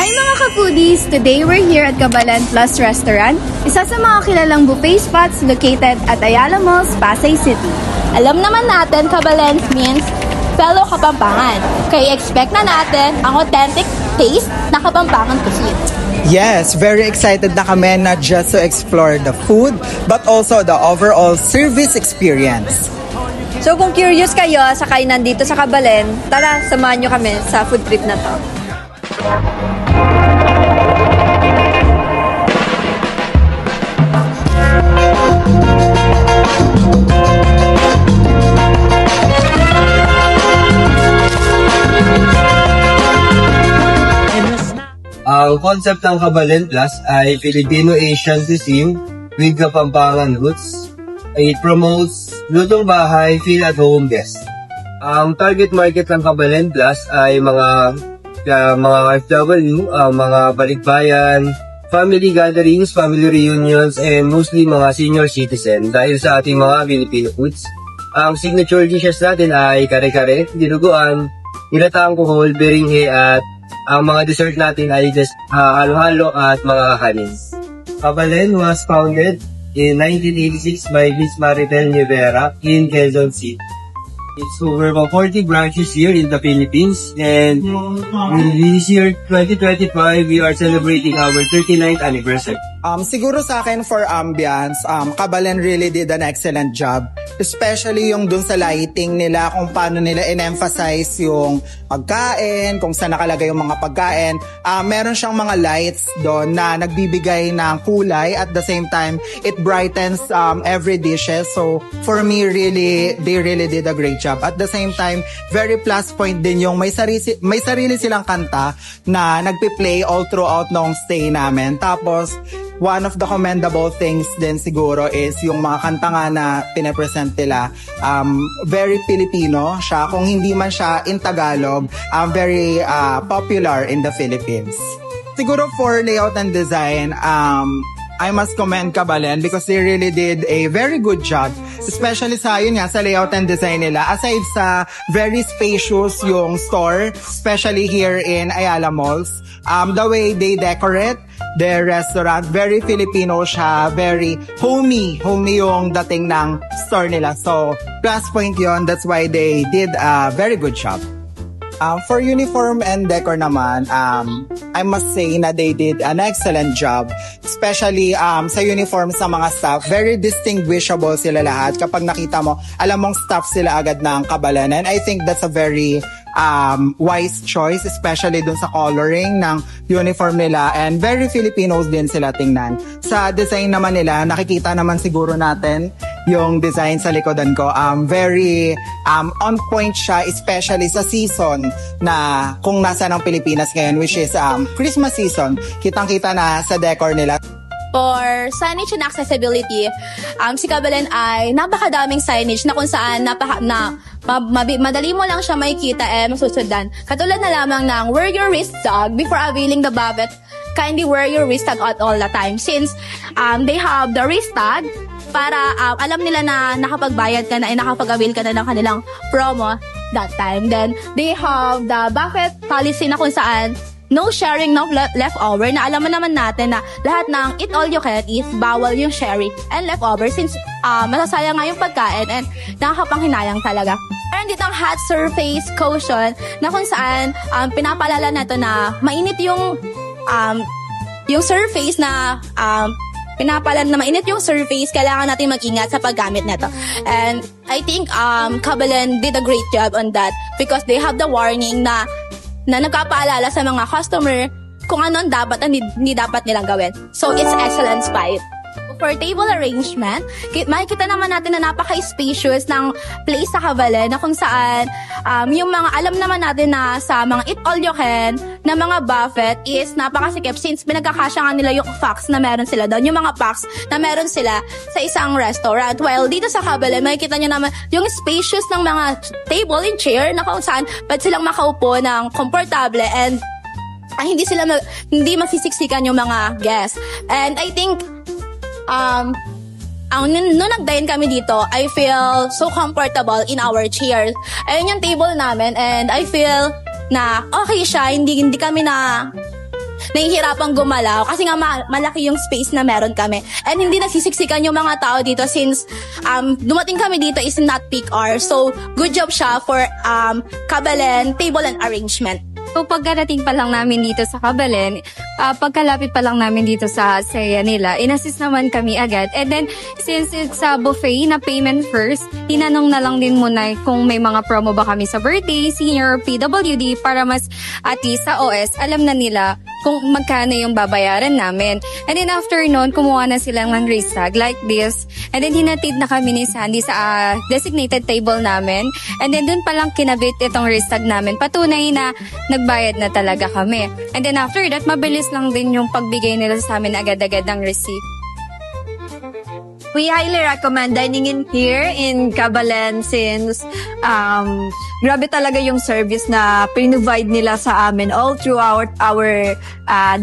Hi mga ka-foodies! Today we're here at Cabalan Plus Restaurant, isa sa mga kilalang buffet spots located at Ayala Malls, Pasay City. Alam naman natin, Cabalan means fellow Kapampangan. Kaya expect na natin ang authentic taste na Kapampangan cuisine. Yes, very excited na kami not just to explore the food, but also the overall service experience. So kung curious kayo sa kainan dito sa Cabalan, tara, samahan nyo kami sa food trip na to. Ang concept ng Cabalan Plus ay Filipino-Asian cuisine with Kapampangan roots. It promotes lutong bahay, feel at home guest. Ang target market ng Cabalan Plus ay mga FW, mga balikbayan, family gatherings, family reunions, and mostly mga senior citizen dahil sa ating mga Filipino foods. Ang signature dishes natin ay kare-kare, dinuguan, nilatang kuhol, beringhe, at ang mga dessert natin ay halo-halo at mga kakanin. Cabalan was founded in 1986 by Miss Maritel Rivera in Quezon City. It's over 40 branches here in the Philippines, and this year, 2025, we are celebrating our 39th anniversary. Siguro sa akin for ambience, Cabalan really did an excellent job. Especially yung dun sa lighting nila, kung paano nila in-emphasize yung pagkain, kung saan nakalagay yung mga pagkain. Meron siyang mga lights doon na nagbibigay ng kulay, at the same time, it brightens every dishes. So for me, they really did a great job. At the same time, very plus point din yung may sarili silang kanta na nagpi-play all throughout nung stay namin. Tapos, one of the commendable things din siguro is yung mga kanta nga na pinapresent nila. Very Filipino siya. Kung hindi man siya in Tagalog, very popular in the Philippines. Siguro for layout and design, I must commend Cabalan because they really did a very good job. Especially sa yun nga, sa layout and design nila. Aside sa very spacious yung store, especially here in Ayala Malls, the way they decorate their restaurant, very Filipino siya, very homey yung dating ng store nila. So, plus point yun, that's why they did a very good job. For uniform and decor naman, I must say na they did an excellent job. Especially sa uniform sa mga staff, very distinguishable sila lahat. Kapag nakita mo, alam mong staff sila agad ng Cabalan. And I think that's a very wise choice, especially dun sa coloring ng uniform nila, and very Filipinos din sila tingnan. Sa design naman nila, nakikita naman siguro natin yung design sa likodan ko. Very on point siya, especially sa season na kung nasa ng Pilipinas ngayon, which is Christmas season. Kitang-kita na sa decor nila. For signage and accessibility, si Cabalan ay napakadaming signage na kung saan madali mo lang siya makikita masusundan. Katulad na lamang ng wear your wrist tag before availing the buffet. Kindly wear your wrist tag at all the time. Since they have the wrist tag, para alam nila na nakapagbayad ka na, nakapag-avail ka na ng kanilang promo that time. Then, they have the buffet policy na kung saan no sharing, no leftover, na alam naman natin na lahat ng eat all you can is bawal yung sharing and leftover since masasayang nga yung pagkain and nakakapanghinayang talaga. Meron dito ang hot surface cushion na kung saan pinapalala na ito na mainit yung surface na mainit yung surface, kailangan natin mag-ingat sa paggamit nito. And I think Cabalan did a great job on that because they have the warning na nagpapaalala sa mga customer kung ano dapat at hindi dapat nilang gawin. So, it's excellent spot. For table arrangement, makikita naman natin na napaka-spacious ng place sa Cabalan na kung saan yung mga alam naman natin na sa mga eat all you can na mga buffet is napakasikip since pinagkakasya nga nila yung packs na meron sila doon, yung mga packs na meron sila sa isang restaurant. While dito sa Cabalan, makikita nyo naman yung spacious ng mga table and chair na kung saan pwede silang makaupo ng komportable and hindi masisiksikan yung mga guests. And I think nung nag-dine kami dito, I feel so comfortable in our chairs. Ayun yung table namin and I feel na okay siya, hindi kami nahihirapang gumalaw kasi nga malaki yung space na meron kami. And hindi nagsisiksikan yung mga tao dito since dumating kami dito is not peak hour. So, good job siya for Kabalen table and arrangement. So, pagkarating pa lang namin dito sa Kabalen, pagkalapit pa lang namin dito sa saya nila, inassist naman kami agad. And then, since it's a buffet na payment first, tinanong na lang din muna kung may mga promo ba kami sa birthday, senior, PWD, para mas at least sa OS, alam na nila kung magkano yung babayaran namin. And then after nun, kumuha na sila ng race tag like this. And then hinatid na kami ni Sandy sa designated table namin. And then dun palang kinabit itong race tag namin. Patunay na nagbayad na talaga kami. And then after that, mabilis lang din yung pagbigay nila sa amin agad-agad ng receipt. We highly recommend dining in here in Kabalen since grabe talaga yung service na pinrovide nila sa amin all throughout our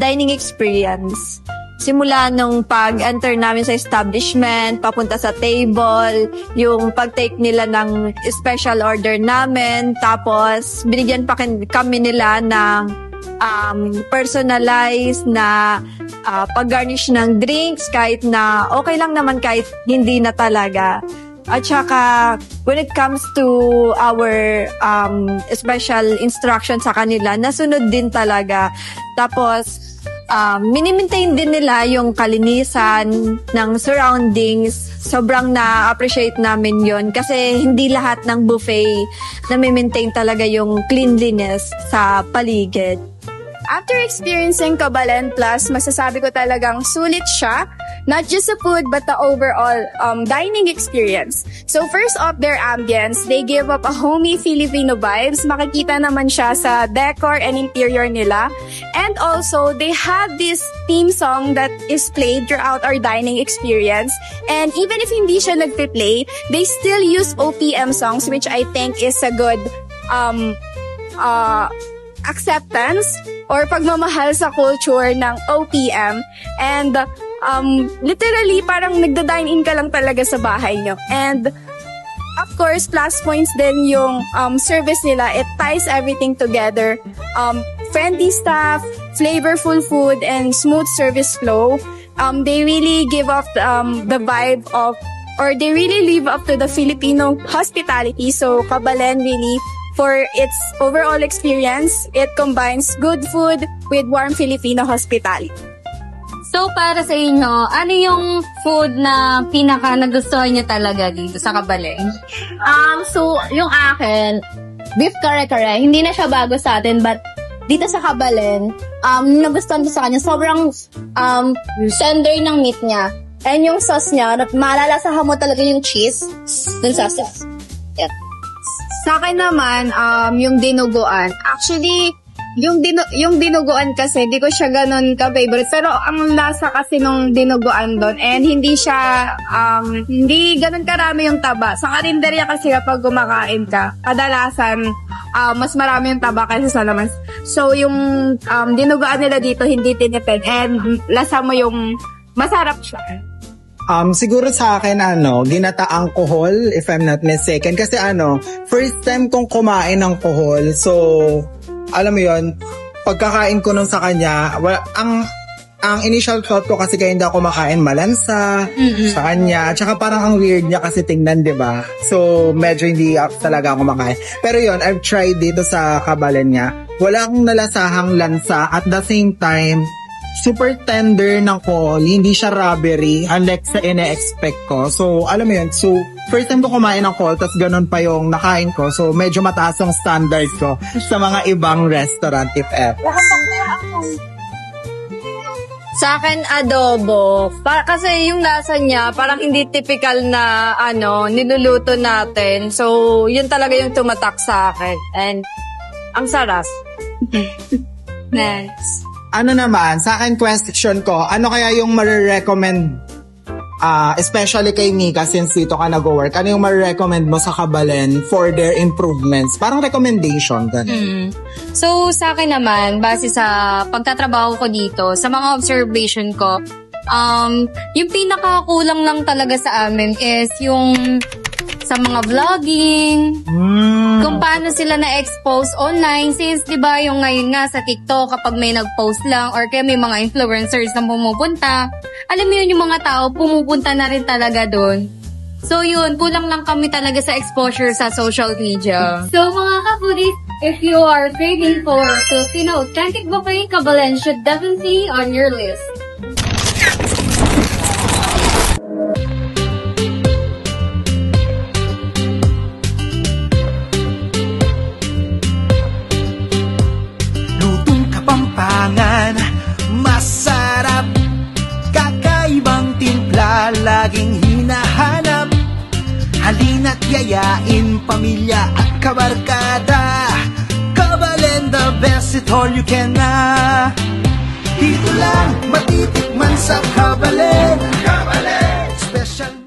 dining experience. Simula nung pag-enter namin sa establishment, papunta sa table, yung pag-take nila ng special order namin, tapos binigyan pa kami nila ng personalized na pag-garnish ng drinks kahit na okay lang naman kahit hindi na talaga. At saka, when it comes to our special instruction sa kanila, nasunod din talaga. Tapos, minimaintain din nila yung kalinisan ng surroundings. Sobrang na-appreciate namin yon kasi hindi lahat ng buffet na maintain talaga yung cleanliness sa paligid. After experiencing Kabalen Plus, masasabi ko talagang sulit siya. Not just the food, but the overall dining experience. So first off, their ambience. They give up a homey Filipino vibes. Makikita naman siya sa decor and interior nila. And also, they have this theme song that is played throughout our dining experience. And even if hindi siya nagpe-play, they still use OPM songs, which I think is a good acceptance or pagmamahal sa culture ng OPM. And literally, parang nagda-dine-in ka lang talaga sa bahay nyo. And of course, plus points din yung service nila. It ties everything together. Friendly staff, flavorful food, and smooth service flow. They really give off the vibe of, or they really live up to the Filipino hospitality. So, Kabalen really, for its overall experience, it combines good food with warm Filipino hospitality. So, para sa inyo, ano yung food na pinaka nagustuhan niyo talaga dito sa Kabalen? So, yung akin, beef kare-kare. Hindi na siya bago sa atin, but dito sa Kabalen, nagustuhan ko sa kanya, sobrang tender ng meat niya. And yung sauce niya, malalasahan mo talaga yung cheese dun sa sauce. Yeah. Sa akin naman, yung dinuguan. Actually, yung dinuguan kasi, di ko siya ganun ka-favorite. Pero ang lasa kasi nung dinuguan doon, and hindi siya, hindi ganun karami yung taba. Sa karinderya kasi kapag kumakain ka, kadalasan, mas marami yung taba kaysa sa laman. So, yung dinuguan nila dito, hindi tinipid. And lasa mo yung masarap siya. Siguro sa akin, ginataang kohol, if I'm not mistaken. Kasi first time kong kumain ng kohol. So, alam mo yun, pagkakain ko nun sa kanya, ang initial thought ko kasi kaya hindi ako makain malansa sa kanya. Tsaka parang ang weird niya kasi tingnan, di ba? So, medyo hindi talaga ako makain. Pero yun, I've tried dito sa Kabalen niya. Wala akong nalasahang lansa. At the same time, super tender ng kohol, hindi siya rubbery, unlike sa ine-expect ko. So, alam mo yun, so, first time ko kumain ng kohol, tas ganun pa yung nakain ko. So, medyo mataas ang standards ko sa mga ibang restaurant, if ever. Sa akin, adobo. Kasi yung lasa niya, parang hindi typical na, niluluto natin. So, yun talaga yung tumatak sa akin. And, ang sarap. Next. Ano naman, sa akin question ko, ano kaya yung marirecommend, especially kay Mika since dito ka nag-work, ano yung marirecommend mo sa Kabalen for their improvements? Parang recommendation, ganun. So, sa akin naman, base sa pagtatrabaho ko dito, sa mga observation ko, yung pinakakulang lang talaga sa amin is yung sa mga vlogging, kung paano sila na-expose online since 'di ba yung ngayon nga sa TikTok kapag may nag-post lang or kaya may mga influencers na pumupunta, alam mo yun yung mga tao pumupunta na rin talaga doon. So yun, kulang lang kami talaga sa exposure sa social media. So mga ka-foodies, if you are craving for Filipino authentic buffet, Kabalen should definitely on your list. Lutong Kapampangan, masarap, kakaibang timpla, laging hinahanap. Halina't yayain, pamilya at kabarkada. Kabalen, the best, it all you can na. Dito lang matitikman sa Kabalen. Kabalen, special.